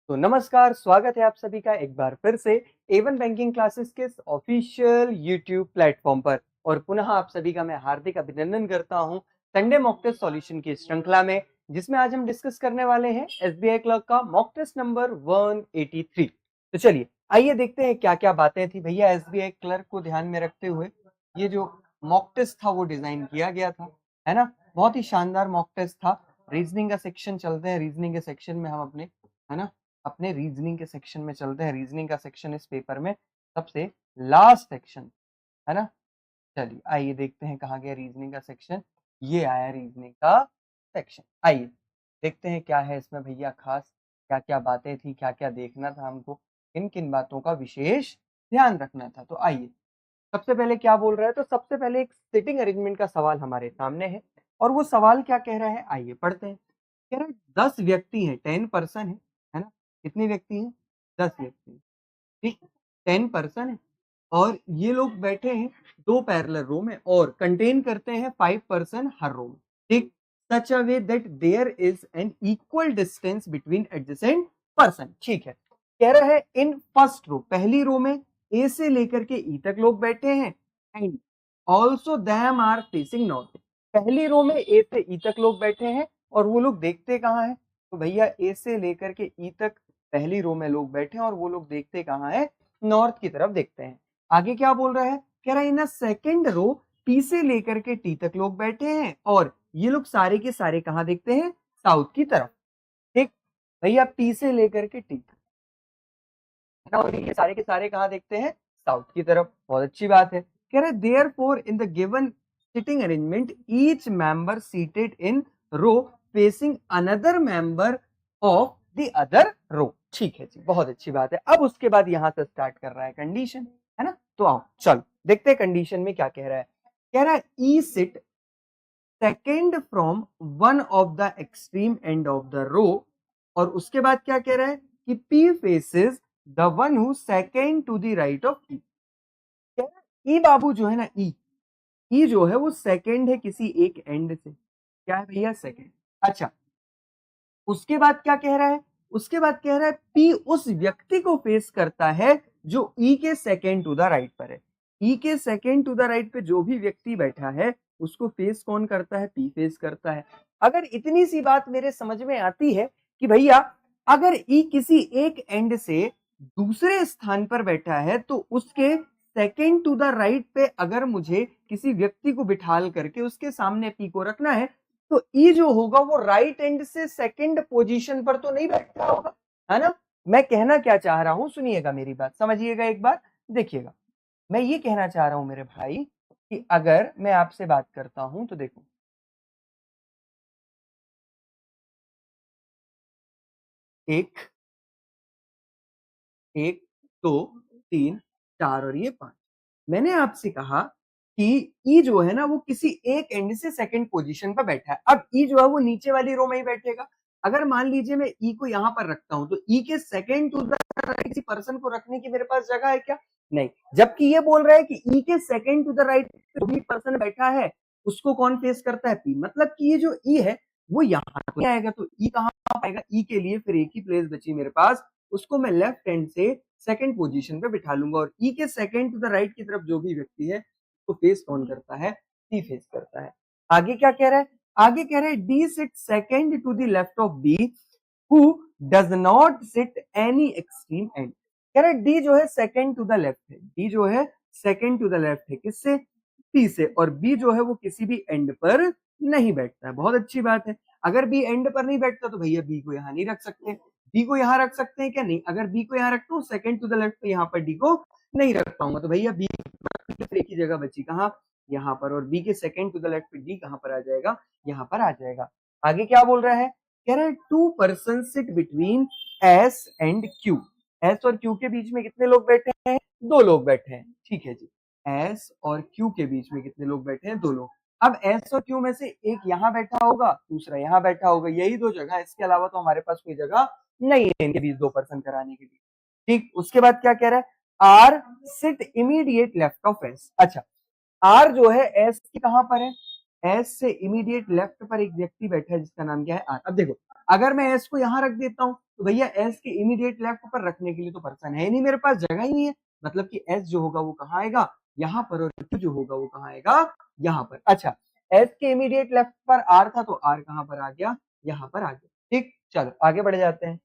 तो नमस्कार, स्वागत है आप सभी का एक बार फिर से A1 बैंकिंग क्लासेस के ऑफिशियल यूट्यूब प्लेटफॉर्म पर। और पुनः आप सभी का मैं हार्दिक अभिनंदन करता हूं संडे मॉक टेस्ट सॉल्यूशन की श्रृंखला में, जिसमें आज हम डिस्कस करने वाले हैं एसबीआई क्लर्क का मॉक टेस्ट नंबर 183। तो चलिए आइए देखते हैं क्या क्या बातें थी भैया एसबीआई क्लर्क को ध्यान में रखते हुए ये जो मॉक टेस्ट था वो डिजाइन किया गया था, है ना। बहुत ही शानदार मॉक टेस्ट था। रीजनिंग का सेक्शन चलते हैं, रीजनिंग के सेक्शन में हम अपने, है ना, अपने रीजनिंग के सेक्शन में चलते हैं। रीजनिंग का सेक्शन इस पेपर में सबसे लास्ट सेक्शन, है ना। चलिए आइए देखते हैं कहाँ गया रीजनिंग का सेक्शन। ये आया रीजनिंग का सेक्शन। आइए देखते हैं क्या है इसमें भैया खास, क्या क्या बातें थी, क्या क्या देखना था हमको, किन किन बातों का विशेष ध्यान रखना था। तो आइए सबसे पहले क्या बोल रहा है, तो सबसे पहले एक सिटिंग अरेंजमेंट का सवाल हमारे सामने है। और वो सवाल क्या कह रहा है आइए पढ़ते हैं। कह रहा है 10 व्यक्ति हैं, 10 पर्सन है ना। कितने व्यक्ति हैं? 10 व्यक्ति हैं, ठीक। 10 पर्सन है और ये लोग बैठे हैं दो पैरेलल रो में और कंटेन करते हैं 5 पर्सन हर रो में, ठीक। Such a way that there is an equal distance between adjacent person, ठीक है। कह रहा है इन फर्स्ट रो, पहली रो में ए से लेकर के ई तक लोग बैठे हैं and also them are facing north. पहली रो में ए से ई तक लोग बैठे हैं और वो लोग देखते कहाँ है, तो भैया ए से लेकर के ई तक पहली रो में लोग बैठे हैं और वो लोग देखते कहाँ है, नॉर्थ की तरफ देखते हैं। आगे क्या बोल रहा है, कह रहा है इन सेकेंड रो पी से लेकर के टी तक लोग बैठे हैं और ये लोग सारे के सारे कहाँ देखते हैं, साउथ की तरफ, ठीक। भैया पी से लेकर के टी तक, और ये सारे के सारे कहाँ देखते हैं, साउथ की तरफ। बहुत अच्छी बात है। कह रहे therefore in the given sitting arrangement each member seated in row facing another member of the other row, ठीक है जी, बहुत अच्छी बात है। अब उसके बाद यहां से स्टार्ट कर रहा है कंडीशन, है ना। तो आओ चल देखते हैं कंडीशन में क्या कह रहा है। कह रहा है E sit second from one of the extreme end of the row, और उसके बाद क्या कह रहा है कि P faces the one who second to the right of E। E बाबू जो है ना, ई जो है वो सेकेंड है किसी एक एंड से, क्या है भैया, सेकेंड। अच्छा, उसके बाद क्या कह रहा है, उसके बाद कह रहा है पी उस व्यक्ति को फेस करता है जो ई के सेकेंड टू द राइट पर है। ई के सेकेंड टू द राइट पे जो भी व्यक्ति बैठा है उसको फेस कौन करता है, पी फेस करता है। अगर इतनी सी बात मेरे समझ में आती है कि भैया अगर ई किसी एक एंड से दूसरे स्थान पर बैठा है तो उसके सेकेंड टू द राइट पे अगर मुझे किसी व्यक्ति को बिठाल करके उसके सामने पी को रखना है तो ई जो होगा वो राइट एंड से सेकंड पोजीशन पर तो नहीं बैठता होगा, है ना। मैं कहना क्या चाह रहा हूं, सुनिएगा मेरी बात, समझिएगा एक बार, देखिएगा। मैं ये कहना चाह रहा हूं मेरे भाई कि अगर मैं आपसे बात करता हूं तो देखो, एक, एक, दो, तीन, चार और ये पांच। मैंने आपसे कहा कि ई जो है ना वो किसी एक एंड से सेकंड पोजीशन पर बैठा है। अब ई जो है वो नीचे वाली रो में ही बैठेगा। अगर मान लीजिए मैं ई को यहां पर रखता हूं तो ई के सेकंड टू द राइट किसी पर्सन को रखने की मेरे पास जगह है क्या, नहीं। जबकि ये बोल रहा है कि ई के सेकंड टू द राइट जो भी पर्सन बैठा है उसको कौन फेस करता है, पी। मतलब कि ये जो ई है वो यहाँ तो आएगा, तो ई कहां आएगा, ई के लिए फिर एक ही प्लेस बची मेरे पास, उसको मैं लेफ्ट हैंड से सेकंड पोजीशन पे बिठा लूंगा और ई के सेकंड टू द राइट की तरफ जो भी व्यक्ति है उसको फेस कौन करता है, सी फेस करता है। आगे क्या कह रहा है, आगे कह रहा है D sit second to the left of B who does not sit any extreme end. कह रहा है डी जो है सेकंड टू द लेफ्ट है, डी जो है सेकंड टू द लेफ्ट है किससे, पी से, और बी जो है वो किसी भी एंड पर नहीं बैठता है। बहुत अच्छी बात है। अगर बी एंड पर नहीं बैठता तो भैया बी को यहां नहीं रख सकते, बी को यहां रख सकते हैं क्या, नहीं। अगर बी को यहां रखता हूं सेकंड टू द लेफ्ट पे यहां पर डी को नहीं रख पाऊंगा तो भैया बी एक ही जगह बची कहां, यहां पर, और बी के सेकंड टू द लेफ्ट पे डी कहां पर आ जाएगा, यहां पर आ जाएगा। आगे क्या बोल रहा है, कह रहा है two person sit between S and Q. S और क्यू के बीच में कितने लोग बैठे हैं, दो लोग बैठे हैं, ठीक है जी। एस और क्यू के बीच में कितने लोग बैठे हैं, दो लोग। अब एस और क्यू में से एक यहां बैठा होगा, दूसरा यहां बैठा होगा, यही दो जगह, इसके अलावा तो हमारे पास कोई जगह नहीं है इनके बीच दो पर्सन कराने के लिए, ठीक। उसके बाद क्या कह रहा है, R sit immediate left of S. अच्छा, आर जो है एस की कहां पर है, एस से इमीडिएट लेफ्ट पर एक व्यक्ति बैठा है जिसका नाम क्या है, आर। अब देखो अगर मैं एस को यहाँ रख देता हूँ तो भैया एस के इमीडिएट लेफ्ट पर रखने के लिए तो पर्सन है नहीं, मेरे पास जगह ही नहीं है, मतलब कि एस जो होगा वो कहाँ आएगा, यहाँ पर, और क्यू जो होगा वो कहाँ आएगा, यहाँ पर। अच्छा, एस के इमीडिएट लेफ्ट पर आर था तो आर कहाँ पर आ गया, यहाँ पर आ गया। ठीक, चलो आगे बढ़ जाते हैं।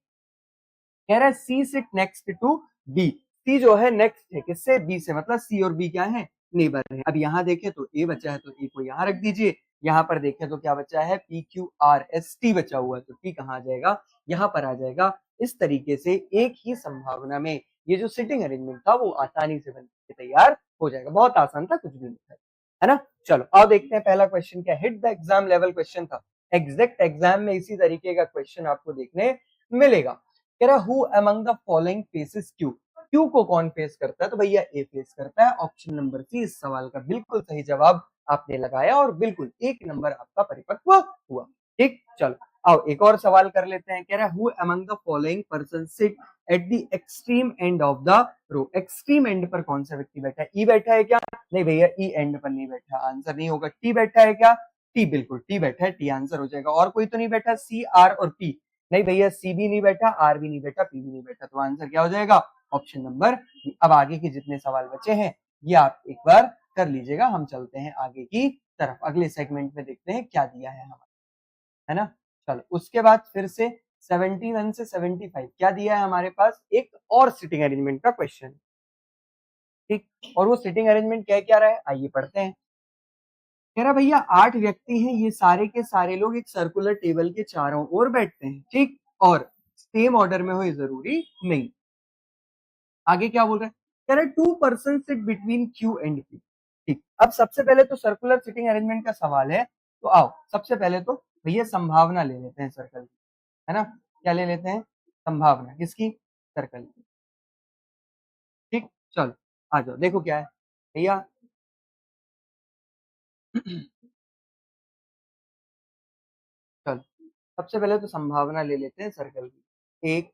कह रहा है सी सिट नेक्स्ट टू बी, सी जो है नेक्स्ट है किससे, बी से, मतलब सी और बी क्या है, नेबर है। अब यहाँ देखें तो ए बचा है तो ए को यहाँ रख दीजिए, यहाँ पर देखें तो क्या बचा है, P Q R S T बचा हुआ है, तो टी कहाँ आ जाएगा, यहाँ पर आ जाएगा। इस तरीके से एक ही संभावना में ये जो सिटिंग अरेंजमेंट था वो आसानी से बन के तैयार हो जाएगा। बहुत आसान था, कुछ भी नहीं था, है ना। चलो अब देखते हैं पहला क्वेश्चन क्या, hit the exam level question था। एग्जैक्ट एग्जाम में इसी तरीके का क्वेश्चन आपको देखने मिलेगा। कह रहा who among the following faces Q, Q को कौन फेस करता है, तो भैया ए फेस करता है। ऑप्शन नंबर सी इस सवाल का बिल्कुल सही जवाब आपने लगाया और बिल्कुल 1 नंबर आपका परिपक्व हुआ। ठीक, चलो आओ एक और सवाल कर लेते हैं। कह रहा है who among the following person sit at the extreme end of the row, extreme end पर कौन सा व्यक्ति बैठा है, ई बैठा है क्या, नहीं भैया ई एंड पर नहीं बैठा, आंसर नहीं होगा। टी बैठा है क्या, टी, बिल्कुल टी बैठा है, टी आंसर हो जाएगा। और कोई तो नहीं बैठा, सी आर और पी, नहीं भैया सी भी नहीं बैठा, आर भी नहीं बैठा, पी भी नहीं बैठा, तो आंसर क्या हो जाएगा, ऑप्शन नंबर। अब आगे के जितने सवाल बचे हैं ये आप एक बार कर लीजिएगा, हम चलते हैं आगे की तरफ, अगले सेगमेंट में देखते हैं क्या दिया है हमारा, है ना। चलो उसके बाद फिर से 71 से 75 क्या दिया है हमारे पास, एक और सिटिंग अरेंजमेंट का क्वेश्चन। ठीक, और वो सिटिंग अरेंजमेंट क्या क्या रहा है आइए पढ़ते हैं। कह रहा भैया 8 व्यक्ति हैं, ये सारे के सारे लोग एक सर्कुलर टेबल के चारों ओर बैठते हैं, ठीक, और सेम ऑर्डर में हो ये जरूरी नहीं। आगे क्या बोल रहे हैं, कह रहे 2 person sit between Q and P. ठीक, अब सबसे पहले तो सर्कुलर सिटिंग अरेंजमेंट का सवाल है, तो आओ सबसे पहले तो भैया संभावना ले लेते हैं सर्कल की, है ना। क्या ले लेते हैं, संभावना किसकी, सर्कल की। ठीक, चलो आ जाओ, देखो क्या है भैया चलो सबसे पहले तो संभावना ले लेते हैं सर्कल की, 1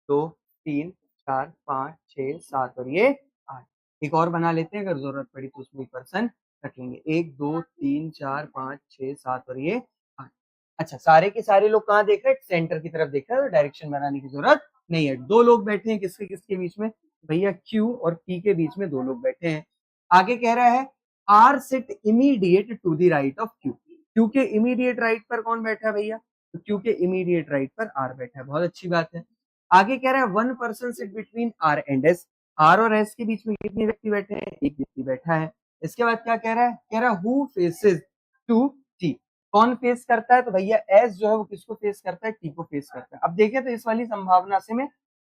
2 3 4 5 6 7 और ये 8। एक और बना लेते हैं, अगर जरूरत पड़ी तो उसमें पर्सन रख लेंगे, 1 2 3 4 5 6 7 और ये 8। अच्छा, सारे के सारे लोग कहाँ देख रहे हैं, सेंटर की तरफ देख रहे हैं, तो डायरेक्शन बनाने की जरूरत नहीं है। 2 लोग बैठे हैं किसके किसके बीच में, भैया क्यू और पी के बीच में 2 लोग बैठे हैं। आगे कह रहा है R sit immediate to the right of Q, Q के इमीडिएट राइट पर कौन बैठा है भैया, तो क्यू के इमीडिएट राइट पर आर बैठा है, बहुत अच्छी बात है। आगे कह रहा है 1 person sit between R and S, R और एस के बीच में कितने व्यक्ति बैठे हैं, एक व्यक्ति बैठा है। इसके बाद क्या कह रहा है, कह रहा है हु फेसेस टू टी, कौन फेस करता है, तो भैया एस जो है वो किसको फेस करता है, टी को फेस करता है। अब देखिए तो इस वाली संभावना से मैं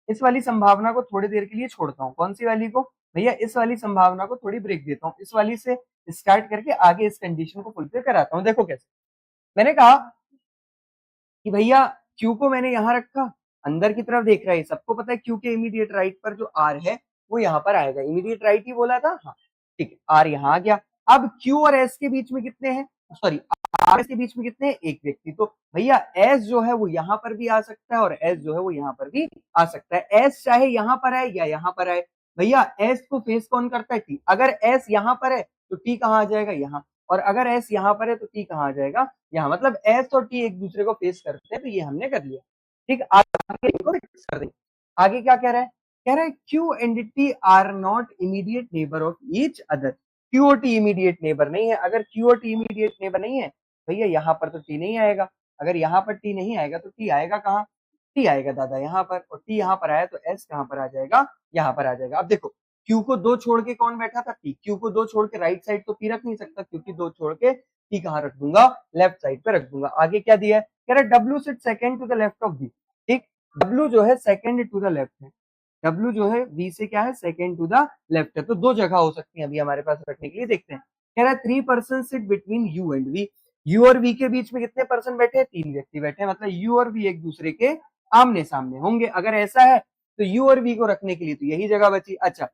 इस वाली संभावना को थोड़ी देर के लिए छोड़ता हूँ, कौन सी वाली को, भैया इस वाली संभावना को थोड़ी ब्रेक देता हूँ, इस वाली से स्टार्ट करके आगे इस कंडीशन को फुलफिल कराता हूँ। देखो कैसे, मैंने कहा कि भैया क्यू को मैंने यहाँ रखा, अंदर की तरफ देख रहा है, सबको पता है क्यू के इमीडिएट राइट पर जो आर है वो यहाँ पर आएगा, इमीडिएट राइट ही बोला था, हाँ ठीक है, आर यहाँ आ गया। अब क्यू और एस के बीच में कितने हैं, सॉरी आर एस के बीच में कितने हैं, एक व्यक्ति, तो भैया एस जो है वो यहाँ पर भी आ सकता है और एस जो है वो यहाँ पर भी आ सकता है। एस चाहे यहाँ पर आए या यहाँ पर आए, भैया एस को फेस कौन करता है, टी, अगर एस यहाँ पर है तो टी कहाँ आ जाएगा, यहाँ, और अगर एस यहाँ पर है तो टी कहाँ आ जाएगा, यहाँ, मतलब एस और टी एक दूसरे को फेस करते हैं, तो ये हमने कर लिया। ठीक, आगे इनको फिक्स कर देंगे। आगे क्या कह रहा है, कह रहा है Q and T R not immediate neighbour of each other, Q और टी इमीडिएट नेबर नहीं है। अगर क्यू और टी इमीडिएट नेबर नहीं है भैया यहाँ पर तो टी नहीं आएगा, अगर यहाँ पर टी नहीं आएगा तो टी आएगा कहाँ, टी आएगा दादा यहाँ पर, और टी यहाँ पर आया तो एस कहाँ पर आ जाएगा, यहाँ पर आ जाएगा। अब देखो क्यू को 2 छोड़ के कौन बैठा था, पी, क्यू को 2 छोड़ के राइट साइड तो पी रख नहीं सकता, क्योंकि 2 छोड़ के पी कहाँ रख दूंगा, लेफ्ट साइड पे रख दूंगा। आगे क्या दिया है, कह रहा है W sit second to the left of B, ठीक, डब्ल्यू जो है सेकंड टू द लेफ्ट है, डब्ल्यू जो है बी से क्या है, सेकंड टू द लेफ्ट है, तो 2 जगह हो सकती है अभी हमारे पास रखने के लिए। देखते हैं, कह रहा है 3 person sit between U and V, U और वी के बीच में कितने पर्सन बैठे हैं, 3 व्यक्ति बैठे हैं, मतलब यू और वी एक दूसरे के आमने सामने होंगे। अगर ऐसा है तो यू और वी को रखने के लिए तो यही जगह बची। अच्छा,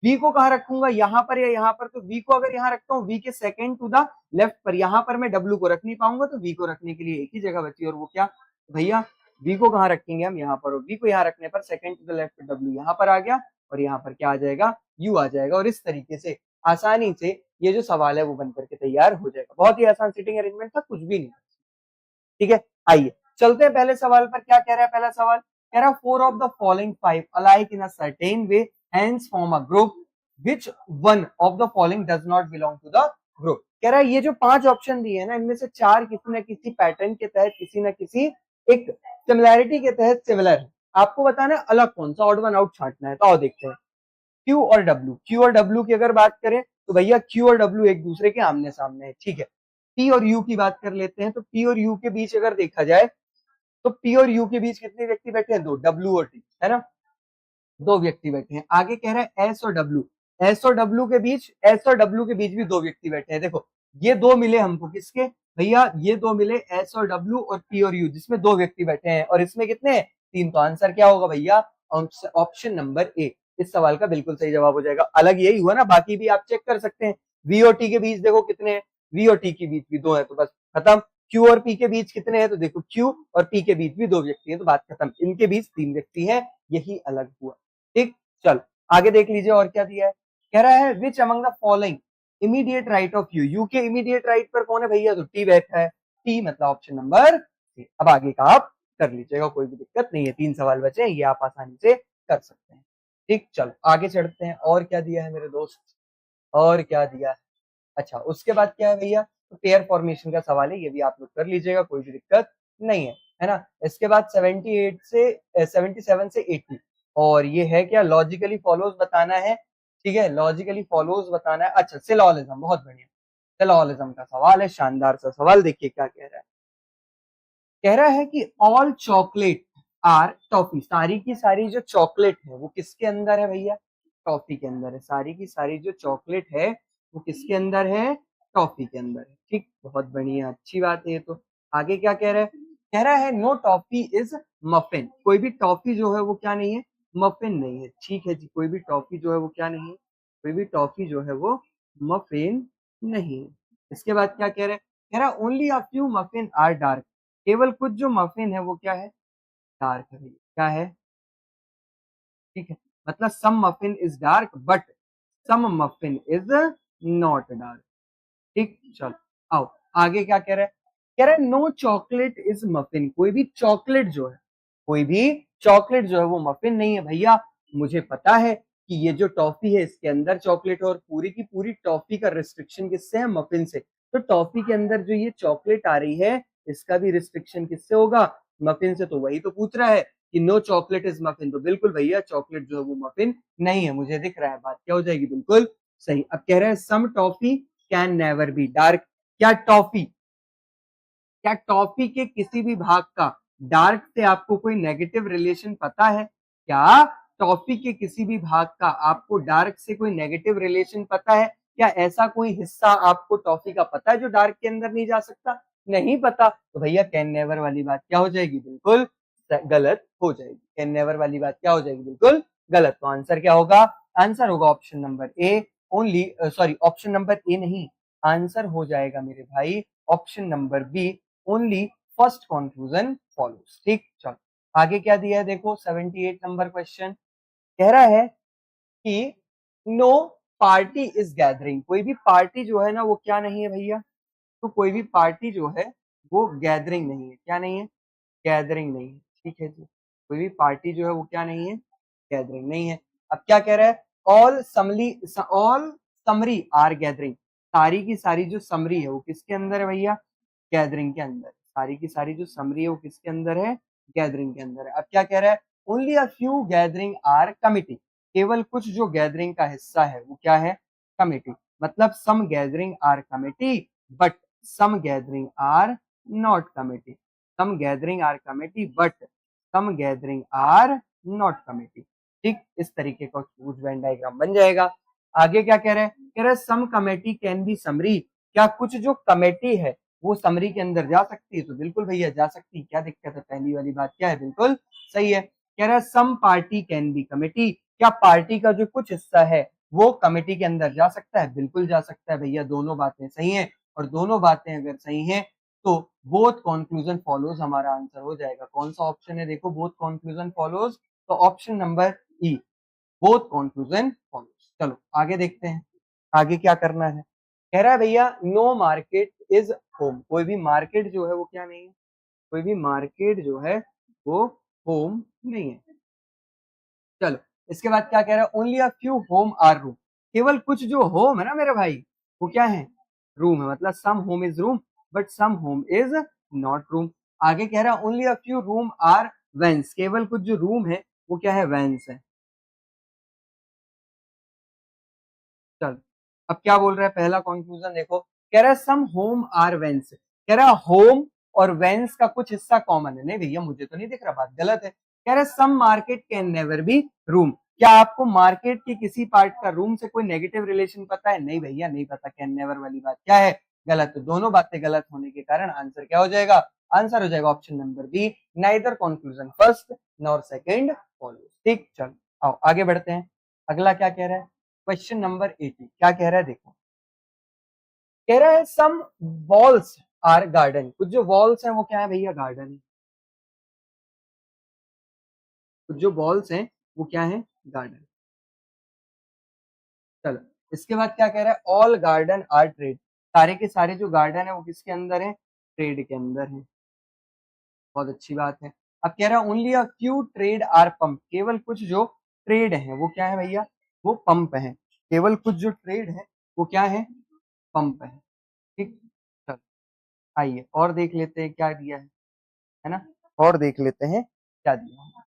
वी को कहाँ रखूंगा, यहाँ पर या यहाँ पर, तो वी को अगर यहाँ रखता हूँ वी के सेकंड टू द लेफ्ट पर, यहाँ पर मैं डब्ल्यू को रख नहीं पाऊंगा, तो वी को रखने के लिए एक ही जगह बची, और वो क्या भैया, वी को कहाँ रखेंगे हम, यहाँ पर, और वी को यहाँ रखने पर second to the left W यहाँ पर आ गया, और यहाँ पर क्या आ जाएगा, यू आ जाएगा। और इस तरीके से आसानी से ये जो सवाल है वो बन करके तैयार हो जाएगा। बहुत ही आसान सिटिंग अरेंजमेंट था, कुछ भी नहीं। ठीक है, आइए चलते हैं पहले सवाल पर। क्या कह रहा है पहला सवाल? कह रहा है 4 of the following 5 alike in a certain way hence form a group which one of the following does not belong to the group. कह रहा है ये जो 5 ऑप्शन दिए हैं ना, इनमें से 4 किसी न किसी पैटर्न के तहत, किसी न किसी एक सिमिलैरिटी के तहत सिमिलर है। आपको बताना है अलग कौन सा, ऑड वन आउट छांटना है। तो आओ देखते हैं। क्यू और डब्ल्यू, क्यू और डब्ल्यू की अगर बात करें तो भैया क्यू और डब्ल्यू एक दूसरे के आमने सामने है, ठीक है। पी और यू की बात कर लेते हैं, तो पी और यू के बीच अगर देखा जाए तो पी और यू के बीच कितने व्यक्ति बैठे हैं? 2, डब्ल्यू और टी, है ना, 2 व्यक्ति बैठे हैं। आगे कह रहा है एस और डब्ल्यू, एस और डब्ल्यू के बीच, एस और डब्ल्यू के बीच भी 2 व्यक्ति बैठे हैं। देखो ये 2 मिले हमको किसके? भैया ये 2 मिले एस और डब्ल्यू और पी और यू, जिसमें 2 व्यक्ति बैठे हैं, और इसमें कितने हैं? 3। तो आंसर क्या होगा भैया? ऑप्शन नंबर ए इस सवाल का बिल्कुल सही जवाब हो जाएगा। अलग यही हुआ ना, बाकी भी आप चेक कर सकते हैं। वी और टी के बीच देखो कितने हैं, वी और टी के बीच भी 2 है, तो बस खत्म। क्यू और पी के बीच कितने हैं? तो देखो क्यू और पी के बीच भी 2 व्यक्ति हैं, तो बात खत्म। इनके बीच 3 व्यक्ति हैं, यही अलग हुआ। ठीक, चल आगे देख लीजिए और क्या दिया है। कह रहा है which among the following immediate right of U, you के इमीडिएट राइट पर कौन है भैया? तो टी बैठा है, टी मतलब ऑप्शन नंबर सी। अब आगे का आप कर लीजिएगा, कोई भी दिक्कत नहीं है। 3 सवाल बचे हैं, ये आप आसानी से कर सकते हैं। ठीक, चलो आगे चढ़ते हैं। और क्या दिया है मेरे दोस्त, और क्या दिया है? अच्छा, उसके बाद क्या है भैया? तो पेयर फॉर्मेशन का सवाल है, ये भी आप लोग कर लीजिएगा, कोई भी दिक्कत नहीं है ना। इसके बाद 78 से 77 से 80, और ये है क्या? लॉजिकली फॉलोज बताना है, ठीक है, लॉजिकली फॉलोज बताना है। अच्छा, सिलॉलिज्म, बहुत बढ़िया, सिलॉलिज्म का सवाल है, शानदार सा सवाल। देखिए क्या कह रहा है। कह रहा है कि ऑल चॉकलेट आर टॉफी, सारी की सारी जो चॉकलेट है वो किसके अंदर है भैया? टॉफी के अंदर है। सारी की सारी जो चॉकलेट है वो किसके अंदर है? टॉफी के अंदर है। ठीक, बहुत बढ़िया, अच्छी बात है ये तो। आगे क्या कह रहा है? कह रहा है नो टॉफी इज मफिन, कोई भी टॉफी जो है वो क्या नहीं है? मफिन नहीं है। ठीक है जी, कोई भी टॉफी जो है वो क्या नहीं है? कोई भी टॉफी जो है वो मफिन नहीं है। इसके बाद क्या कह रहा है? कह रहा है only a few muffin are dark, केवल कुछ जो मफिन है वो क्या है? डार्क है भैया। क्या है? ठीक है, मतलब some muffin is dark but some muffin is not dark. ठीक, चलो आओ आगे क्या कह रहा है। कह रहा है नो चॉकलेट इज मफिन, कोई भी चॉकलेट जो है, कोई भी चॉकलेट जो है वो मफिन नहीं है। भैया मुझे पता है कि ये जो टॉफी है इसके अंदर चॉकलेट, और पूरी की पूरी टॉफी का रिस्ट्रिक्शन किससे है? मफिन से। तो टॉफी के अंदर जो ये चॉकलेट आ रही है इसका भी रिस्ट्रिक्शन किससे होगा? मफिन से। तो वही तो पूछ रहा है कि नो चॉकलेट इज मफिन, तो बिल्कुल भैया चॉकलेट जो है वो मफिन नहीं है, मुझे दिख रहा है। बात क्या हो जाएगी? बिल्कुल सही। अब कह रहा है some toffee can never be dark, क्या टॉफी, क्या टॉफी के किसी भी भाग का डार्क से आपको कोई नेगेटिव रिलेशन पता है? क्या टॉफी के किसी भी भाग का आपको डार्क से कोई नेगेटिव रिलेशन पता है? क्या ऐसा कोई हिस्सा आपको टॉफी का पता है जो डार्क के अंदर नहीं जा सकता? नहीं पता, तो भैया कैन नेवर वाली बात क्या हो जाएगी? बिल्कुल गलत हो जाएगी। कैन नेवर वाली बात क्या हो जाएगी? बिल्कुल गलत। तो आंसर क्या होगा? आंसर होगा option number A only, sorry option number A नहीं, आंसर हो जाएगा मेरे भाई option number B only first conclusion follows. ठीक, चलो आगे क्या दिया है देखो। 78 नंबर क्वेश्चन कह रहा है कि नो पार्टी इज गैदरिंग, कोई भी पार्टी जो है ना वो क्या नहीं है भैया? तो कोई भी पार्टी जो है वो गैदरिंग नहीं है। क्या नहीं है? गैदरिंग नहीं है। ठीक है जी, कोई भी पार्टी जो है वो क्या नहीं है? गैदरिंग नहीं है। अब क्या कह रहा है? ऑल समरी आर गैदरिंग, सारी की सारी जो समरी है वो किसके अंदर है भैया? गैदरिंग के अंदर। सारी की सारी जो समरी है वो किसके अंदर है? गैदरिंग के अंदर है। अब क्या कह रहा है? Only a few gathering are committee, केवल कुछ जो गैदरिंग का हिस्सा है वो क्या है? कमिटी। मतलब some gathering are committee but some gathering are not committee, some gathering are committee but some gathering are not committee. ठीक, इस तरीके का वेन डायग्राम बन जाएगा। आगे क्या कह रहे हैं? कह रहे सम कमेटी कैन बी समरी, क्या कुछ जो कमेटी है वो समरी के अंदर जा सकती है? तो बिल्कुल भैया जा सकती है, क्या दिक्कत है? पहली वाली बात क्या है? बिल्कुल सही है। कह रहा है some party can be committee, क्या पार्टी का जो कुछ हिस्सा है वो कमेटी के अंदर जा सकता है? बिल्कुल जा सकता है भैया, दोनों बातें सही हैं। और दोनों बातें अगर सही हैं तो बोथ कंक्लूजन फॉलोज हमारा आंसर हो जाएगा। कौन सा ऑप्शन है देखो, बोथ कंक्लूजन फॉलोज, तो ऑप्शन नंबर ई, बोथ कंक्लूजन फॉलोज। चलो आगे देखते हैं, आगे क्या करना है। कह रहा है भैया नो मार्केट इज होम, कोई भी मार्केट जो है वो क्या नहीं है? कोई भी मार्केट जो है वो होम नहीं है। चलो इसके बाद क्या कह रहा है, only a few home are room, केवल कुछ जो होम है ना मेरे भाई वो क्या है, रूम है, मतलब some home is room but some home is not room. आगे कह रहा है only a few room are vans, केवल कुछ जो रूम है वो क्या है, वैन्स है। चल अब क्या बोल रहा है, पहला कंक्लूजन देखो, कह रहा है सम होम आर वेंस, कह रहा है होम और वेंस का कुछ हिस्सा कॉमन है। नहीं भैया मुझे तो नहीं दिख रहा, बात गलत है। कह रहा है some market can never be room, क्या आपको मार्केट के किसी पार्ट का रूम से कोई नेगेटिव रिलेशन पता है? नहीं भैया नहीं पता, कैन नेवर वाली बात क्या है, गलत। तो दोनों बातें गलत होने के कारण आंसर क्या हो जाएगा, आंसर हो जाएगा option number B, neither conclusion first nor second follows. ठीक चलो आओ आगे बढ़ते हैं, अगला क्या कह रहा है, क्वेश्चन नंबर 80 क्या कह रहा है देखो, कह रहा है सम वॉल्स आर गार्डन, कुछ जो वॉल्स हैं वो क्या है भैया, गार्डन है। कुछ जो वॉल्स हैं वो क्या है, गार्डन। चलो इसके बाद क्या कह रहा है, ऑल गार्डन आर ट्रेड, सारे के सारे जो गार्डन है वो किसके अंदर है, ट्रेड के अंदर है। बहुत अच्छी बात है। अब कह रहा है only a few trade are pump, केवल कुछ जो ट्रेड है वो क्या है भैया, वो पंप है। केवल कुछ जो ट्रेड है वो क्या है, पंप है। ठीक चलो आइए और देख लेते हैं क्या दिया है ना, और देख लेते हैं क्या दिया है।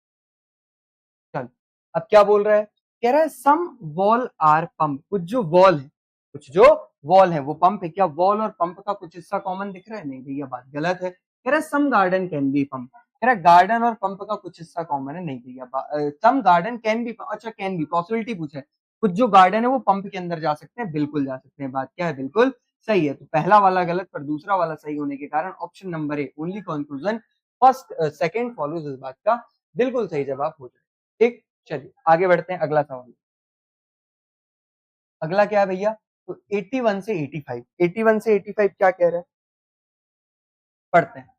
चल अब क्या बोल रहा है, कह रहा है सम वॉल आर पंप, कुछ जो वॉल है, कुछ जो वॉल है वो पंप है। क्या वॉल और पंप का कुछ हिस्सा कॉमन दिख रहा है? नहीं भैया बात गलत है। कह रहा है सम गार्डन कैन बी पंप, कह रहा है गार्डन और पंप का कुछ हिस्सा कॉमन है। नहीं भैया सम गार्डन कैन बी, अच्छा कैन बी पॉसिबिलिटी पूछा है, कुछ जो गार्डन है वो पंप के अंदर जा सकते हैं, बिल्कुल जा सकते हैं, बात क्या है बिल्कुल सही है। तो पहला वाला गलत पर दूसरा वाला सही होने के कारण option number A only conclusion first second follows इस बात का बिल्कुल सही जवाब हो जाए। ठीक चलिए आगे बढ़ते हैं, अगला सवाल। अगला क्या है भैया, तो 81 से 85, 81 से 85 क्या कह रहा है, पढ़ते हैं।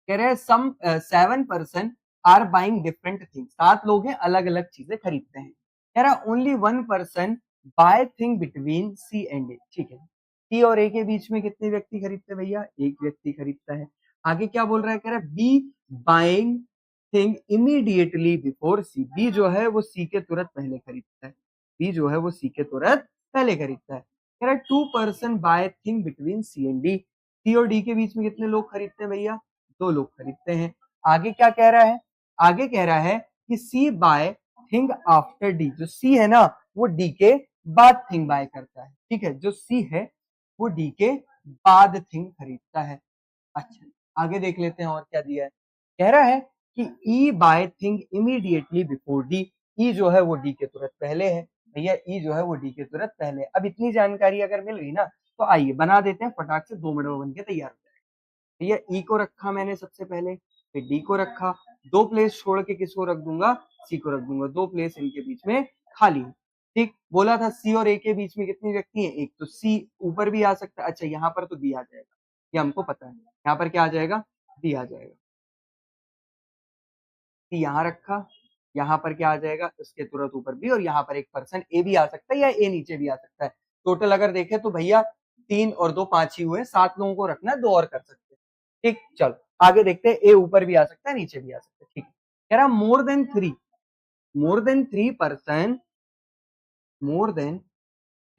कह रहे हैं सम 7% आर बाइंग डिफरेंट थिंग्स, 7 लोग हैं अलग अलग चीजें खरीदते हैं। कह रहा है only 1% by thing between C and A, ठीक है। सी और ए के बीच में कितने व्यक्ति खरीदते हैं भैया, एक व्यक्ति खरीदता है। आगे क्या बोल रहा है, कह रहा है B buying thing immediately before C, B जो है वो सी के तुरंत पहले खरीदता है, बी जो है वो सी के तुरंत पहले खरीदता है। कह रहा है 2% by thing between C and D, C और डी के बीच में कितने लोग खरीदते हैं भैया, 2 लोग खरीदते हैं। आगे क्या कह रहा है, आगे कह रहा है कि सी बाय थिंग आफ्टर डी, जो सी है ना वो डी के बाद थिंग बाय करता है, ठीक है, जो सी है वो डी के बाद थिंग खरीदता है। अच्छा आगे देख लेते हैं और क्या दिया है, कह रहा है कि E by thing immediately before D, E जो है वो डी के तुरंत पहले है। भैया ई जो है वो डी के तुरंत पहले है। अब इतनी जानकारी अगर मिल गई ना तो आइए बना देते हैं, फटाक से 2 मिनट में बन के तैयार हो जाएगा। भैया ई को रखा मैंने सबसे पहले, फिर डी को रखा, 2 प्लेस छोड़ के किसको रख दूंगा, सी को रख दूंगा, 2 प्लेस इनके बीच में खाली है। ठीक बोला था सी और ए के बीच में कितनी व्यक्ति है, एक, तो सी ऊपर भी आ सकता है। अच्छा यहाँ पर तो डी आ जाएगा, ये हमको पता है, यहाँ पर क्या आ जाएगा, डी आ जाएगा। सी यहाँ रखा, यहाँ पर क्या आ जाएगा, इसके तुरंत ऊपर भी, और यहाँ पर एक पर्सन ए भी आ सकता है या ए नीचे भी आ सकता है। टोटल अगर देखें तो भैया 3 और 2 5 ही हुए, 7 लोगों को रखना है, 2 और कर सकते हैं। ठीक चलो आगे देखते हैं, ए ऊपर भी आ सकता है नीचे भी आ सकता है। ठीक कह रहा more than 3, more than 3%, more than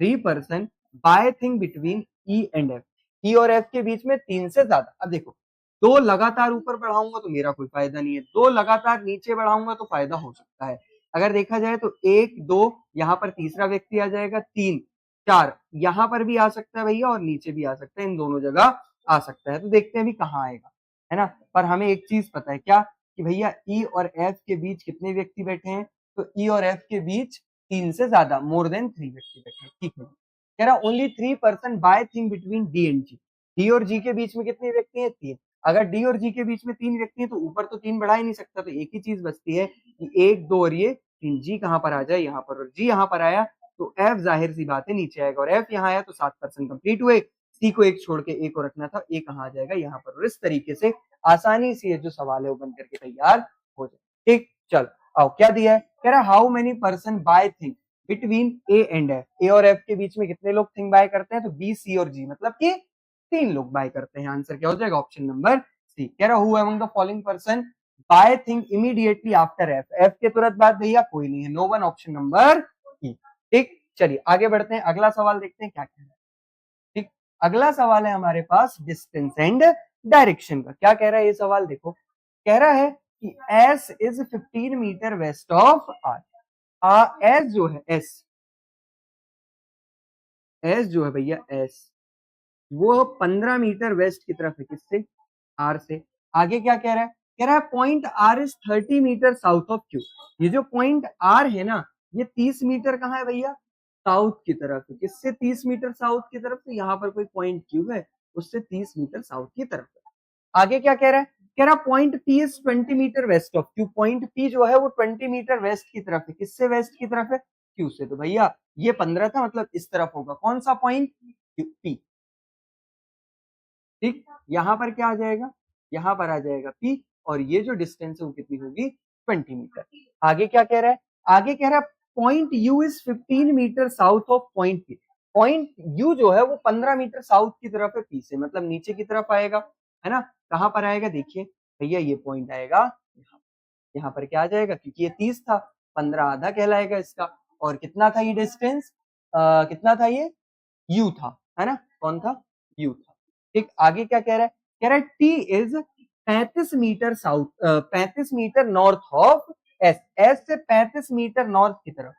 3% bye thing between E and F, E और एफ के बीच में 3 से ज्यादा। अब देखो 2 लगातार ऊपर बढ़ाऊंगा तो मेरा कोई फायदा नहीं है, 2 लगातार नीचे बढ़ाऊंगा तो फायदा हो सकता है। अगर देखा जाए तो 1 2 यहाँ पर तीसरा व्यक्ति आ जाएगा, 3 4 यहाँ पर भी आ सकता है भैया और नीचे भी आ सकता है, इन दोनों जगह आ सकता है। तो देखते हैं अभी कहाँ आएगा, है ना। पर हमें एक चीज पता है क्या, कि भैया ई और एफ के बीच कितने व्यक्ति बैठे हैं, तो ई और एफ के बीच 3 से ज्यादा, मोर देन 3 व्यक्ति बैठे हैं। ठीक है, कह रहा only 3% bye thing between D and G, D और जी के बीच में कितने व्यक्ति हैं, 3। अगर डी और जी के बीच में 3 व्यक्ति हैं तो ऊपर तो 3 बढ़ा ही नहीं सकता, तो एक ही चीज बचती है कि 1 2 और ये 3, जी कहां पर आ जाए, यहाँ पर, और जी यहाँ पर आया तो एफ जाहिर सी बात है नीचे आएगा, और एफ यहाँ आया तो 7% कंप्लीट हुए। सी को एक छोड़ के ए को रखना था, ए कहाँ आ जाएगा, यहाँ पर। और इस तरीके से आसानी से ये जो सवाल है वो बन करके तैयार हो जाए। ठीक चलो आओ क्या दिया है, कह रहा how many person bye thing between A and F, A और एफ के बीच में कितने लोग थिंग बाय करते हैं, तो बी सी और जी, मतलब कि 3 लोग बाय करते हैं। आंसर क्या हो जाएगा, ऑप्शन नंबर सी कह रहा who among the following person bye thing immediately after F, F के तुरंत बाद भैया कोई नहीं है, no one, option number E. ठीक, चलिए आगे बढ़ते हैं, अगला सवाल देखते हैं क्या कह रहा है। ठीक, अगला सवाल है हमारे पास डिस्टेंस एंड डायरेक्शन का। क्या कह रहा है ये सवाल, देखो कह रहा है कि S is 15 meter west of R. S जो है एस जो है भैया एस, वो 15 मीटर वेस्ट की तरफ है, किससे, आर से। आगे क्या कह रहा है, कह रहा है point R is 30 meter south of Q. ये जो पॉइंट आर है ना, ये 30 मीटर कहाँ है भैया, साउथ की तरफ है। किससे 30 मीटर साउथ की तरफ, से यहाँ पर कोई पॉइंट क्यू है, उससे 30 मीटर साउथ की तरफ है। आगे क्या कह रहा है, कह रहा point P is 20 meter west of Q. Point P जो है वो 20 मीटर वेस्ट की तरफ है, किससे वेस्ट की तरफ है, क्यू से। तो भैया ये 15 था, मतलब इस तरफ होगा कौन सा पॉइंट, पी। ठीक, यहां पर क्या आ जाएगा, यहां पर आ जाएगा पी, और ये जो डिस्टेंस है वो कितनी होगी, 20 मीटर। आगे क्या कह रहा है, आगे कह रहा है point U is 15 meter south of point P. Point U जो है वो 15 मीटर साउथ की तरफ है पी से, मतलब नीचे की तरफ आएगा, है ना। कहां पर आएगा, देखिए भैया ये पॉइंट आएगा यहाँ पर क्या आ जाएगा, क्योंकि ये 30 था, 15 आधा कहलाएगा इसका। और कितना था ये डिस्टेंस, कितना था ये, यू था, है ना, कौन था, यू था। ठीक, आगे क्या कह रहा है, कह रहा है T is 35 meter south, 35 meter north of S. S से 35 मीटर नॉर्थ की तरफ,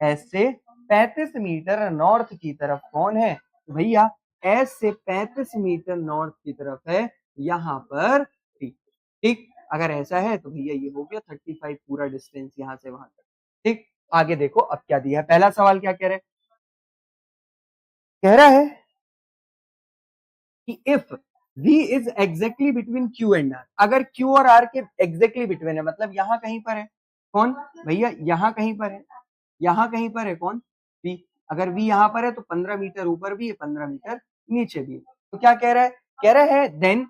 एस से 35 मीटर नॉर्थ की तरफ कौन है, तो भैया एस से 35 मीटर नॉर्थ की तरफ है यहाँ पर टी। ठीक, अगर ऐसा है तो भैया ये हो गया 35 पूरा डिस्टेंस यहाँ से वहां तक। ठीक, आगे देखो अब क्या दिया है, पहला सवाल क्या कह रहा है, कह रहा है कि if V is exactly between Q and R, अगर Q और R के एग्जैक्टली बिटवीन है, मतलब यहाँ कहीं पर है कौन, भैया यहाँ कहीं पर है, यहाँ कहीं पर है कौन, V। अगर V यहाँ पर है तो 15 मीटर ऊपर भी है, 15 मीटर नीचे भी है। तो क्या कह रहा है, कह रहा है then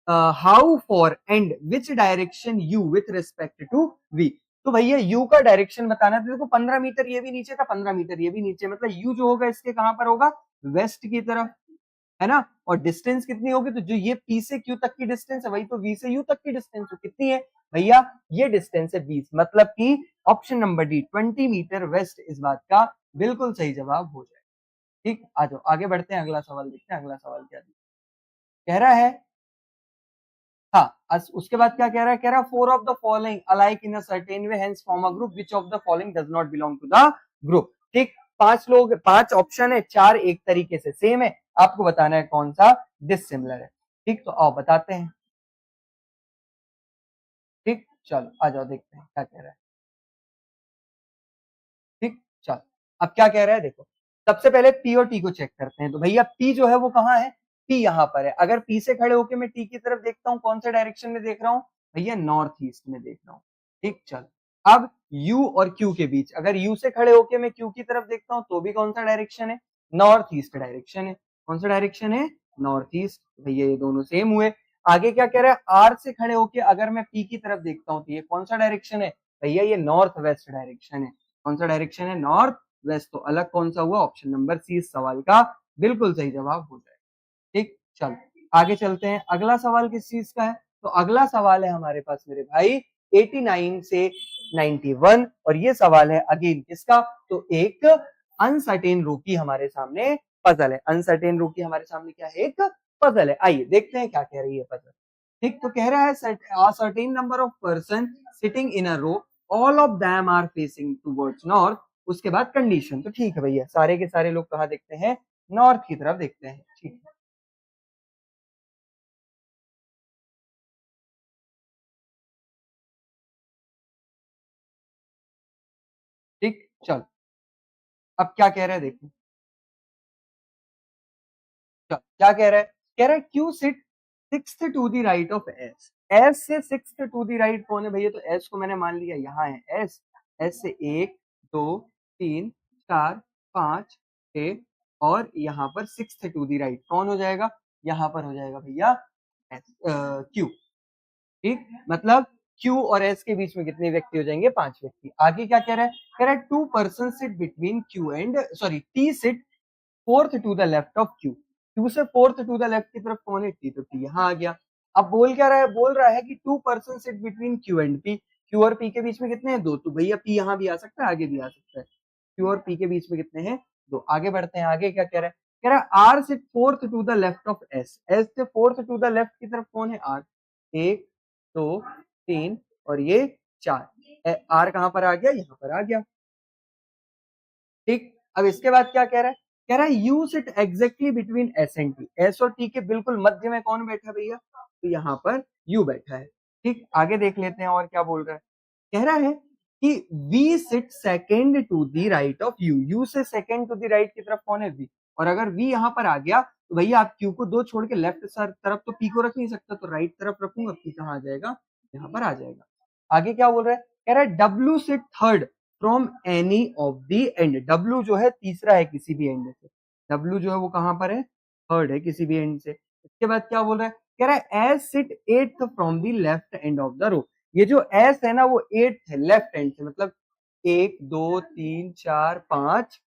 how far and which direction U with respect to V। तो भैया U का डायरेक्शन बताना था, देखो 15 मीटर ये भी नीचे था, 15 मीटर ये भी नीचे, मतलब U जो होगा इसके कहां पर होगा, वेस्ट की तरफ, है ना। और डिस्टेंस कितनी होगी, तो जो ये P से Q तक की डिस्टेंस है वही तो V से U तक की डिस्टेंस है, कितनी है भैया, ये डिस्टेंस है 20, मतलब कि option number D 20 meter west इस बात का बिल्कुल सही जवाब हो जाए। ठीक, आ जाओ आगे बढ़ते हैं, अगला सवाल देखते हैं, अगला सवाल क्या कह रहा है। हाँ, उसके बाद क्या कह रहा है, कह रहा है four of the following alike in a certain way hence form a group which of the following does not belong to the group. ठीक, 5 लोग, 5 ऑप्शन है, 4 एक तरीके से सेम है, आपको बताना है कौन सा डिसिमिलर है। ठीक, तो आओ बताते हैं। ठीक, चलो आ जाओ देखते हैं क्या कह रहा है। ठीक, चलो अब क्या कह रहा है, देखो सबसे पहले पी और टी को चेक करते हैं। तो भैया पी जो है वो कहाँ है, पी यहाँ पर है। अगर पी से खड़े होके मैं टी की तरफ देखता हूँ, कौन से डायरेक्शन में देख रहा हूँ भैया, नॉर्थ ईस्ट में देख रहा हूँ। ठीक, चलो अब यू और क्यू के बीच, अगर यू से खड़े होके मैं क्यू की तरफ देखता हूँ तो भी कौन सा डायरेक्शन है, नॉर्थ ईस्ट डायरेक्शन है। कौन सा डायरेक्शन है, नॉर्थ ईस्ट। भैया ये दोनों सेम हुए। आगे क्या कह रहा है, आर से खड़े होके अगर मैं पी की तरफ देखता हूँ तो ये कौन सा डायरेक्शन है भैया, ये नॉर्थ वेस्ट डायरेक्शन है। कौन सा डायरेक्शन है, नॉर्थ वेस्ट। तो अलग कौन सा हुआ, ऑप्शन नंबर सी इस सवाल का बिल्कुल सही जवाब हो जाए। ठीक, चलो आगे चलते हैं, अगला सवाल किस चीज का है, तो अगला सवाल है हमारे पास मेरे भाई 89 से 91, और ये सवाल है अगेन किसका, तो एक अनसर्टेन रो की हमारे सामने पजल है। अनसर्टेन रो की हमारे सामने क्या है, एक पजल है। आइए देखते हैं क्या कह रही है पजल। ठीक, तो कह रहा है certain number of person sitting in a row, all of them are facing towards north. उसके बाद कंडीशन, तो ठीक है भैया सारे के सारे लोग कहाँ देखते हैं, नॉर्थ की तरफ देखते हैं। ठीक है, ठीक, चल अब क्या कह रहे हैं देखो, चल क्या कह रहा है, कह रहा है Q sit sixth to the right of S. S से सिक्स्थ टू द राइट कौन है भैया, तो एस को मैंने मान लिया यहाँ है एस। एस से 1 2 3 4 5 6, और यहाँ पर सिक्स्थ टू द राइट कौन हो जाएगा, यहाँ पर हो जाएगा भैया एस, क्यू। ठीक, मतलब क्यू और एस के बीच में कितने व्यक्ति हो जाएंगे, 5 व्यक्ति। आगे क्या कह रहा है, कह रहा है two person sit between Q and, sorry T sit fourth to the left of Q. Q से फोर्थ टू द लेफ्ट की तरफ कौन है, टी, तो टी यहाँ आ गया। अब बोल क्या रहा है, बोल रहा है कि 2% seat between Q and P, Q और पी के बीच में कितने हैं, दो, तो भैया पी यहाँ भी आ सकता है, आगे भी आ सकता है, क्यू और पी के बीच में कितने हैं, दो। आगे बढ़ते हैं, आगे क्या कह रहा है, कह रहा है R sit fourth to the left of S, S से फोर्थ टू द लेफ्ट की तरफ कौन है, आर, एक, दो, तीन और ये चार, आर कहां पर आ गया, यहाँ पर आ गया, ठीक। अब इसके बाद क्या कह रहा है, कह रहा है you sit exactly between S and T, S और टी के बिल्कुल मध्य में कौन बैठा है भैया, तो यहाँ पर यू बैठा है, ठीक। आगे देख लेते हैं और क्या बोल रहा है, कह रहा है कि V sit second to the right of U, U से सेकेंड टू द राइट की तरफ कौन है, वी, और अगर वी यहाँ पर आ गया तो भैया आप क्यू को दो छोड़ के लेफ्ट तरफ तो पी को रख नहीं सकता, तो राइट तरफ रखूंगा, पी कहाँ आ जाएगा, यहाँ पर आ जाएगा। आगे क्या बोल रहा है, कह रहा है W sit third from any of the end, W जो है तीसरा है किसी भी एंड से, डब्ल्यू जो है वो कहां पर है, थर्ड है किसी भी एंड से। इसके बाद क्या बोल रहा है, कह रहा है S sit eighth from the left end of the row, ये जो एस है ना वो एट्थ है लेफ्ट एंड से, मतलब एक, दो, तीन, चार, पांच,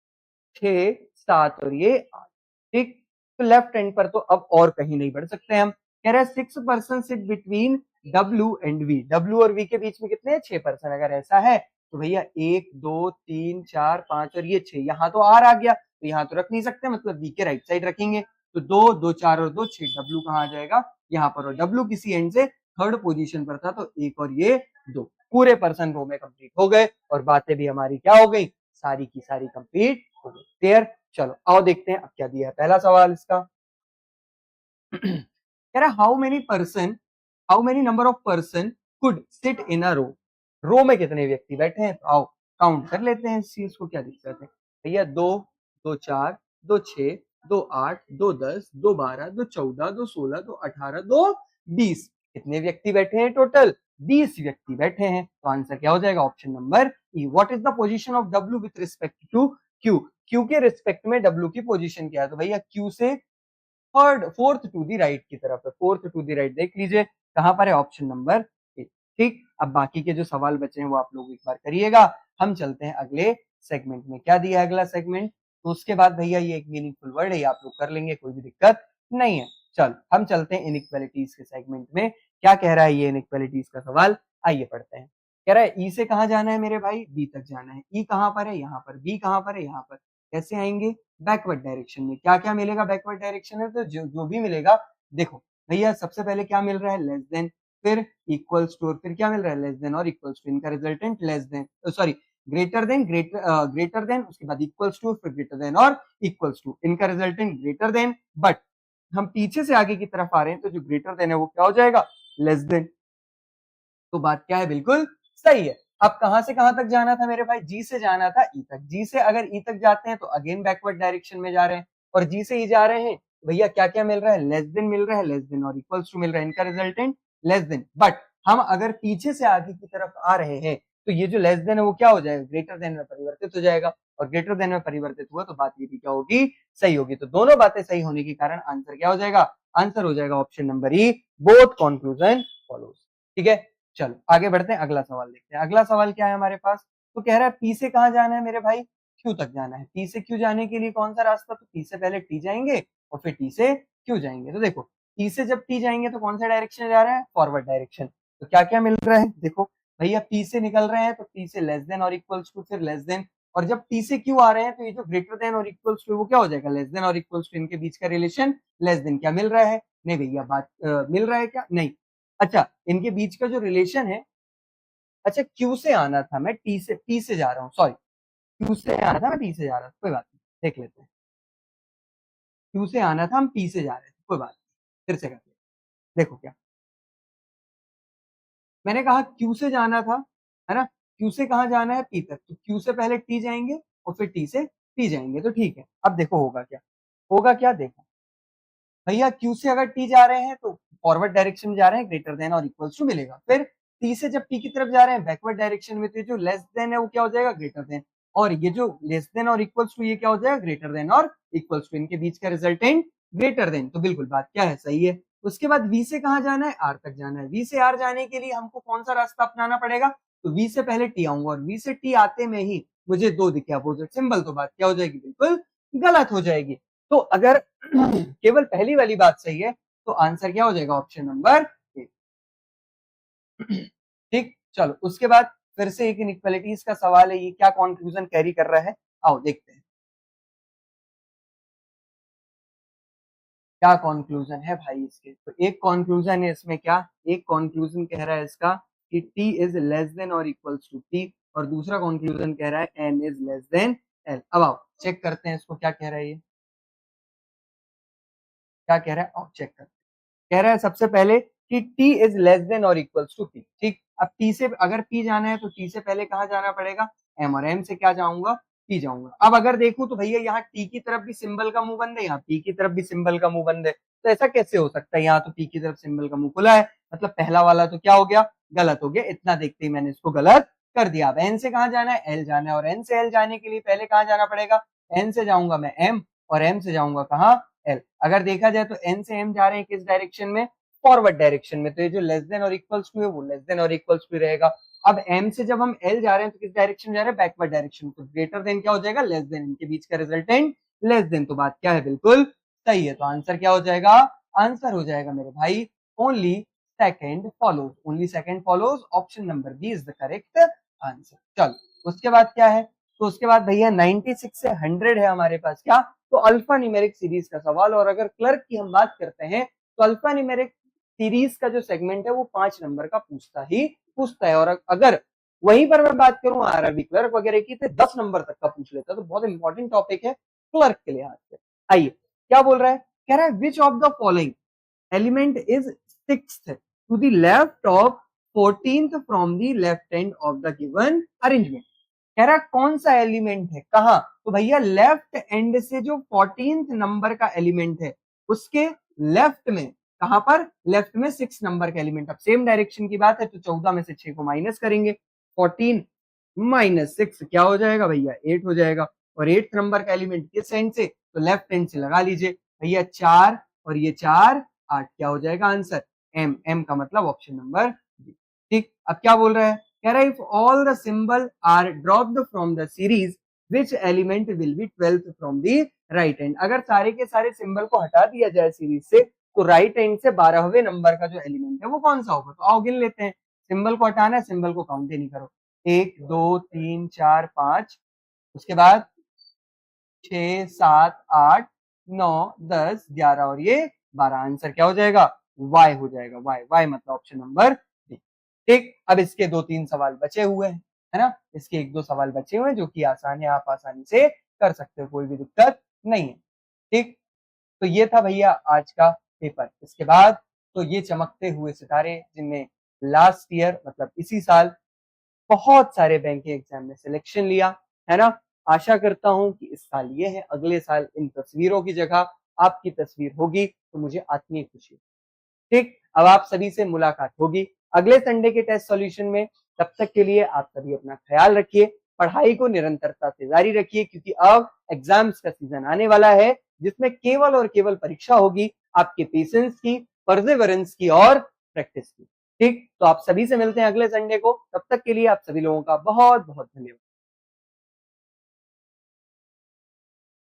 छह, सात और ये आठ, ठीक। तो लेफ्ट एंड पर तो अब और कहीं नहीं बढ़ सकते हम। कह रहा है 6% sit between W and V, W और वी के बीच में कितने हैं, 6%, अगर ऐसा है तो भैया एक, दो, तीन, चार, पांच और ये छह, यहाँ तो आर आ गया, तो यहाँ तो रख नहीं सकते, मतलब वी के राइट साइड रखेंगे, तो दो, दो, चार और दो, छह, डब्ल्यू कहाँ आ जाएगा, यहाँ पर, और डब्ल्यू किसी एंड से थर्ड पोजीशन पर था, तो एक और ये दो, पूरे पर्सन रो में कंप्लीट हो गए, और बातें भी हमारी क्या हो गई, सारी की सारी कंप्लीट हो गई, क्लियर। चलो आओ देखते हैं अब क्या दिया है, पहला सवाल इसका कह रहा है how many number of person could sit in a row में कितने व्यक्ति बैठे हैं, तो आओ काउंट कर लेते हैं इस चीज को, क्या दिक्कत है भैया, दो, दो चार, दो छह, दो आठ, दो 10, दो 12, दो 14, दो 16, दो 18, दो 20, कितने व्यक्ति बैठे हैं टोटल, 20 व्यक्ति बैठे हैं, तो आंसर क्या हो जाएगा, option number E. What is the position of W with respect to Q, Q के रिस्पेक्ट में डब्ल्यू की पोजीशन क्या है, तो भैया क्यू से third fourth to the right की तरफ है, फोर्थ टू दी राइट, देख लीजिए कहां पर है, ऑप्शन नंबर ए, ठीक। अब बाकी के जो सवाल बचे हैं वो आप लोग एक बार करिएगा, हम चलते हैं अगले सेगमेंट में, क्या दिया है अगला सेगमेंट, तो उसके बाद भैया ये एक मीनिंगफुल वर्ड है, आप लोग कर लेंगे, कोई भी दिक्कत नहीं है। चल हम चलते हैं इनइक्वालिटीज के सेगमेंट में, क्या कह रहा है ये इनइक्वालिटीज का सवाल, आइए पढ़ते हैं। कह रहा है ई से कहां जाना है मेरे भाई, बी तक जाना है, ई कहां पर है, यहाँ पर, बी कहां पर है, यहाँ पर, कैसे आएंगे, बैकवर्ड डायरेक्शन में, क्या क्या मिलेगा बैकवर्ड डायरेक्शन में, तो जो भी मिलेगा, देखो भैया सबसे पहले क्या मिल रहा है, लेस देन, फिर इक्वल्स टू, फिर क्या मिल रहा है, लेस देन और इक्वल्स टू, इनका resultant less than, sorry greater than, greater than, उसके बाद इक्वल्स टू, फिर ग्रेटर देन और इक्वल्स टू, इनका रिजल्टेंट ग्रेटर देन, बट हम पीछे से आगे की तरफ आ रहे हैं, तो जो ग्रेटर देन है वो क्या हो जाएगा, लेस देन, तो बात क्या है, बिल्कुल सही है। अब कहां से कहां तक जाना था मेरे भाई, जी से जाना था ई तक, जी से अगर ई तक जाते हैं तो अगेन बैकवर्ड डायरेक्शन में जा रहे हैं, और जी से ई जा रहे हैं, भैया क्या क्या मिल रहा है, लेस देन मिल रहा है, लेस देन और इक्वल्स टू मिल रहा है, इनका रिजल्टेंट लेस देन, बट हम अगर पीछे से आगे की तरफ आ रहे हैं तो ये जो लेस देन है वो क्या हो जाएगा, ग्रेटर देन में परिवर्तित हो जाएगा, और ग्रेटर देन में परिवर्तित हुआ तो बात ये भी क्या होगी, सही होगी, तो दोनों बातें सही होने के कारण आंसर क्या हो जाएगा, आंसर हो जाएगा ऑप्शन नंबर ई, बोथ कंक्लूजन फॉलोज, ठीक है। चलो आगे बढ़ते हैं, अगला सवाल देखते हैं, अगला सवाल क्या है हमारे पास, तो कह रहा है पी से कहां जाना है मेरे भाई, क्यू तक जाना है, पी से क्यू जाने के लिए कौन सा रास्ता, तो पी से पहले टी जाएंगे और फिर टी से क्यू जाएंगे, तो देखो पी से जब टी जाएंगे तो कौन सा डायरेक्शन जा रहा है, फॉरवर्ड डायरेक्शन, तो क्या क्या मिल रहा है, देखो भैया पी से निकल रहे हैं तो पी से लेस देन और इक्वल्स टू, फिर लेस देन, और जब टी से क्यू आ रहे हैं तो ये जो ग्रेटर देन और इक्वल्स टू वो क्या हो जाएगा, लेस देन और इक्वल्स टू, इनके बीच का रिलेशन लेस देन, क्या मिल रहा है, नहीं भैया बात मिल रहा है क्या, नहीं, अच्छा इनके बीच का जो रिलेशन है, अच्छा क्यू से आना था, मैं टी से पी से जा रहा हूँ, सॉरी क्यू से आना था, मैं टी से जा रहा था, कोई बात नहीं, देख लेते हैं, क्यू से आना था, हम पी से जा रहे थे, कोई बात नहीं, फिर से करते हैं, देखो क्या मैंने कहा, क्यू से जाना था, है ना, क्यू से कहाँ जाना है, पी तक, तो क्यू से पहले टी जाएंगे और फिर टी से पी जाएंगे, तो ठीक है। अब देखो होगा क्या, होगा क्या, देखो भैया क्यू से अगर टी जा रहे हैं तो फॉरवर्ड डायरेक्शन में जा रहे हैं, ग्रेटर देन और इक्वल्स टू मिलेगा, फिर टी से जब पी की तरफ जा रहे हैं बैकवर्ड डायरेक्शन में, तो जो लेस देन है वो क्या हो जाएगा, ग्रेटर देन, और ये जो लेस देन और इक्वल्स टू ये क्या हो जाएगा, ग्रेटर देन और इक्वल्स टू, इनके बीच का रिजल्टेंट ग्रेटर देन, तो बिल्कुल बात क्या है, सही है। उसके बाद वी से कहां जाना है, आर तक जाना है, वी से आर जाने के लिए हमको कौन सा रास्ता अपनाना पड़ेगा, तो वी से पहले टी आऊंगा, और वी से टी आते में ही मुझे दो दिखे अपोजिट सिंबल, तो बात क्या हो जाएगी, बिल्कुल गलत हो जाएगी। तो अगर केवल पहली वाली बात सही है तो आंसर क्या हो जाएगा, ऑप्शन नंबर ठीक, चलो उसके बाद फिर से एक इनइक्वालिटीज का सवाल है, ये क्या कंक्लूजन कैरी कर रहा है, आओ देखते हैं क्या कंक्लूजन है भाई इसके। तो एक कंक्लूजन है इसमें क्या, एक कंक्लूजन कह रहा है इसका कि t इज लेस देन और इक्वल्स टू t, और दूसरा कंक्लूजन कह रहा है n is less than l। अब आओ चेक करते हैं इसको क्या कह रहा है, ये क्या कह रहा है, आओ चेक करते हैं। कह रहा है सबसे पहले कि t इज लेस देन और इक्वल्स टू p। ठीक, अब t से अगर p जाना है तो t से पहले कहाँ जाना पड़ेगा, m, और m से क्या जाऊंगा, p जाऊंगा। अब अगर देखूं तो भैया यहाँ t की तरफ भी सिंबल का मुंह बंद है, यहाँ p की तरफ भी सिंबल का मुंह बंद है, तो ऐसा कैसे हो सकता है, यहाँ तो p की तरफ सिंबल का मुंह खुला है, मतलब पहला वाला तो क्या हो गया, गलत हो गया। इतना देखते ही मैंने इसको गलत कर दिया। अब n से कहाँ जाना है, l जाना है, और n से l जाने के लिए पहले कहाँ जाना पड़ेगा, n से जाऊंगा मैं m, और m से जाऊंगा कहाँ, l। अगर देखा जाए तो n से m जा रहे हैं किस डायरेक्शन में, फॉरवर्ड डायरेक्शन में, तो ये जो लेस देन और इक्वल्स टू है वो लेस देन और इक्वल्स टू रहेगा। अब m से जब हम l जा रहे हैं तो किस डायरेक्शन जा रहे हैं, बैकवर्ड डायरेक्शन, तो ग्रेटर देन क्या हो जाएगा, लेस देन, इनके बीच का रिजल्टेंट लेस देन, तो बात क्या है, बिल्कुल सही है। तो आंसर क्या हो जाएगा, आंसर हो जाएगा मेरे भाई only second follows, only second follows, option number B is the correct answer. चलो उसके बाद क्या है, तो उसके बाद भैया 96 से 100 है हमारे पास क्या, तो अल्फा न्यूमेरिक सीरीज का सवाल। और अगर क्लर्क की हम बात करते हैं तो अल्फा न्यूमेरिक सीरीज का जो सेगमेंट है वो 5 नंबर का पूछता है, और अगर वहीं पर मैं बात करूं आरआरबी क्लर्क वगैरह की तो 10 नंबर तक का पूछ लेता है, तो बहुत इंपॉर्टेंट टॉपिक है क्लर्क के लिहाज से। आइए क्या बोल रहा है, कह रहा है which of the following element is sixth to the left of 14th from the left end of the given arrangement. कह रहा है कौन सा एलिमेंट है, कहा, तो भैया लेफ्ट एंड से जो 14th नंबर का एलिमेंट है उसके लेफ्ट में, कहां पर, लेफ्ट में 6 नंबर का एलिमेंट। अब सेम डायरेक्शन की बात है तो 14 में से 6 को माइनस करेंगे, 14 माइनस 6 क्या हो जाएगा भैया, 8 हो जाएगा। और 8th नंबर का एलिमेंट किस एंड से, तो लेफ्ट एंड से लगा लीजिए भैया, 4 और ये 4 8, क्या हो जाएगा आंसर, एम, एम का मतलब ऑप्शन नंबर बी। ठीक, अब क्या बोल रहा है, कह रहा है if all the symbol are dropped from the series which element will be 12th from the right end. अगर सारे के सारे सिंबल को हटा दिया जाए सीरीज से तो राइट एंड से 12वें नंबर का जो एलिमेंट है वो कौन सा होगा, तो आओ गिन लेते हैं। सिंबल को हटाना है, सिंबल को काउंट ही नहीं करो, 1 2 3 4 5, उसके बाद 6 7 8 9 10 11 और ये 12, आंसर क्या हो जाएगा, वाई हो जाएगा, वाई, वाई मतलब ऑप्शन नंबर डी। ठीक, अब इसके 2-3 सवाल बचे हुए हैं, है ना, इसके 1-2 सवाल बचे हुए हैं जो कि आसान है, आप आसानी से कर सकते हो, कोई भी दिक्कत नहीं है। ठीक, तो ये था भैया आज का पेपर। इसके बाद तो ये चमकते हुए सितारे जिनने लास्ट ईयर मतलब इसी साल बहुत सारे बैंकिंग एग्जाम में सिलेक्शन लिया, है ना, आशा करता हूं कि इस साल ये है, अगले साल इन तस्वीरों की जगह आपकी तस्वीर होगी तो मुझे आत्मीय खुशी। ठीक, अब आप सभी से मुलाकात होगी अगले संडे के टेस्ट सॉल्यूशन में। तब तक के लिए आप सभी अपना ख्याल रखिए, पढ़ाई को निरंतरता से जारी रखिए, क्योंकि अब एग्जाम्स का सीजन आने वाला है जिसमें केवल और केवल परीक्षा होगी आपके पेशेंस की, परसेवरेंस की और प्रैक्टिस की। ठीक, तो आप सभी से मिलते हैं अगले संडे को, तब तक के लिए आप सभी लोगों का बहुत बहुत धन्यवाद।